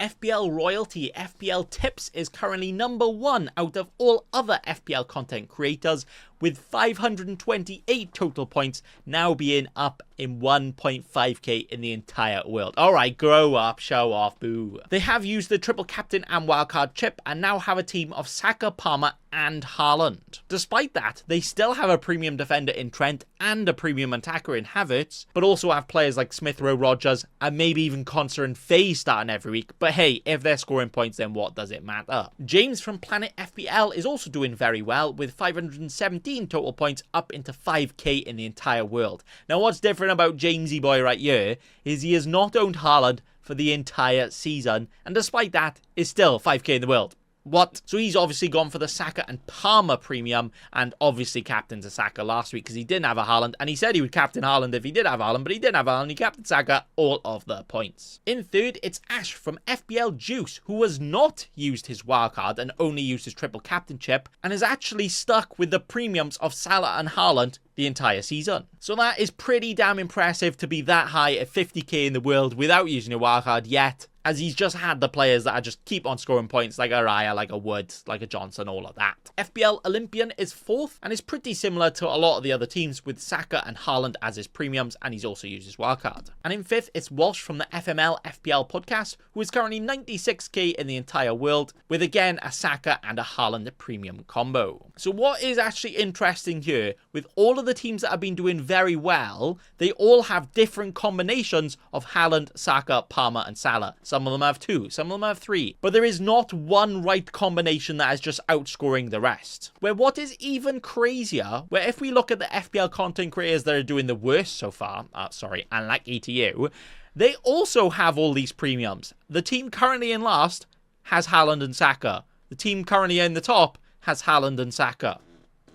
FPL Royalty, FPL Tips is currently #1 out of all other FPL content creators, with 528 total points, now being up in 1.5k in the entire world. Alright, grow up, show off, boo. They have used the triple captain and wildcard chip and now have a team of Saka, Palmer and Haaland. Despite that, they still have a premium defender in Trent and a premium attacker in Havertz, but also have players like Smith Rowe, Rodgers, and maybe even Conser and Faye starting every week. But hey, if they're scoring points, then what does it matter? James from Planet FPL is also doing very well, with 517 total points, up into 5k in the entire world. Now what's different about Jamesy boy right here is he has not owned Haaland for the entire season, and despite that is still 5k in the world. What? So he's obviously gone for the Saka and Palmer premium, and obviously captained to Saka last week because he didn't have a Haaland, and he said he would captain Haaland if he did have Haaland, but he didn't have Haaland. He captained Saka, all of the points. In third, it's Ash from FPL Juice, who has not used his wildcard and only used his triple captain chip, and is actually stuck with the premiums of Salah and Haaland the entire season. So that is pretty damn impressive to be that high at 50k in the world without using a wildcard yet, as he's just had the players that just keep on scoring points, like a Raya, like a Wood, like a Johnson, all of that. FPL Olympian is 4th and is pretty similar to a lot of the other teams, with Saka and Haaland as his premiums, and he's also used his wildcard. And in 5th, it's Walsh from the FML FPL podcast, who is currently 96k in the entire world, with again a Saka and a Haaland premium combo. So what is actually interesting here, with all of the teams that have been doing very well, they all have different combinations of Haaland, Saka, Palmer and Salah. Some of them have 2, some of them have 3. But there is not one right combination that is just outscoring the rest. Where what is even crazier, where if we look at the FPL content creators that are doing the worst so far, unlucky to you, they also have all these premiums. The team currently in last has Haaland and Saka. The team currently in the top has Haaland and Saka.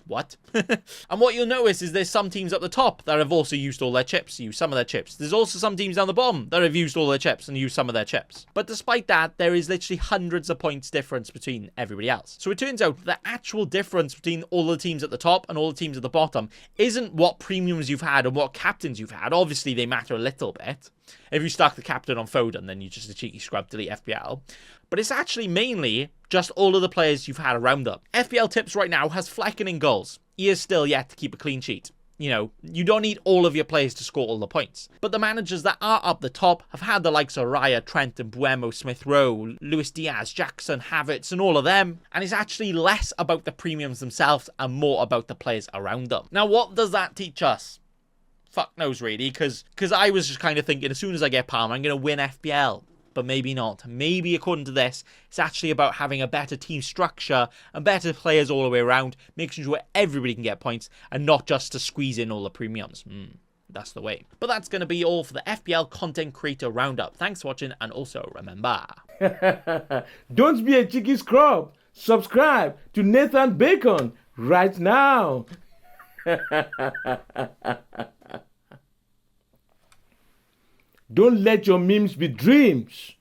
What? And what you'll notice is there's some teams at the top that have also used all their chips, used some of their chips. There's also some teams down the bottom that have used all their chips and used some of their chips. But despite that, there is literally hundreds of points difference between everybody else. So it turns out the actual difference between all the teams at the top and all the teams at the bottom isn't what premiums you've had and what captains you've had. Obviously, they matter a little bit. If you stuck the captain on Foden, then you're just a cheeky scrub, delete FPL. But it's actually mainly just all of the players you've had around them. FPL Tips right now has Flecken in goals. He is still yet to keep a clean sheet. You know, you don't need all of your players to score all the points. But the managers that are up the top have had the likes of Raya, Trent and Buemo, Smith Rowe, Luis Diaz, Jackson, Havertz and all of them. And it's actually less about the premiums themselves and more about the players around them. Now, what does that teach us? Fuck knows, really, because I was just kind of thinking, as soon as I get Palmer, I'm going to win FPL. But maybe not. Maybe, according to this, it's actually about having a better team structure and better players all the way around, making sure everybody can get points and not just to squeeze in all the premiums. That's the way. But that's going to be all for the FPL Content Creator Roundup. Thanks for watching, and also remember... Don't be a cheeky scrub. Subscribe to Nathan Bacon right now. Don't let your memes be dreams.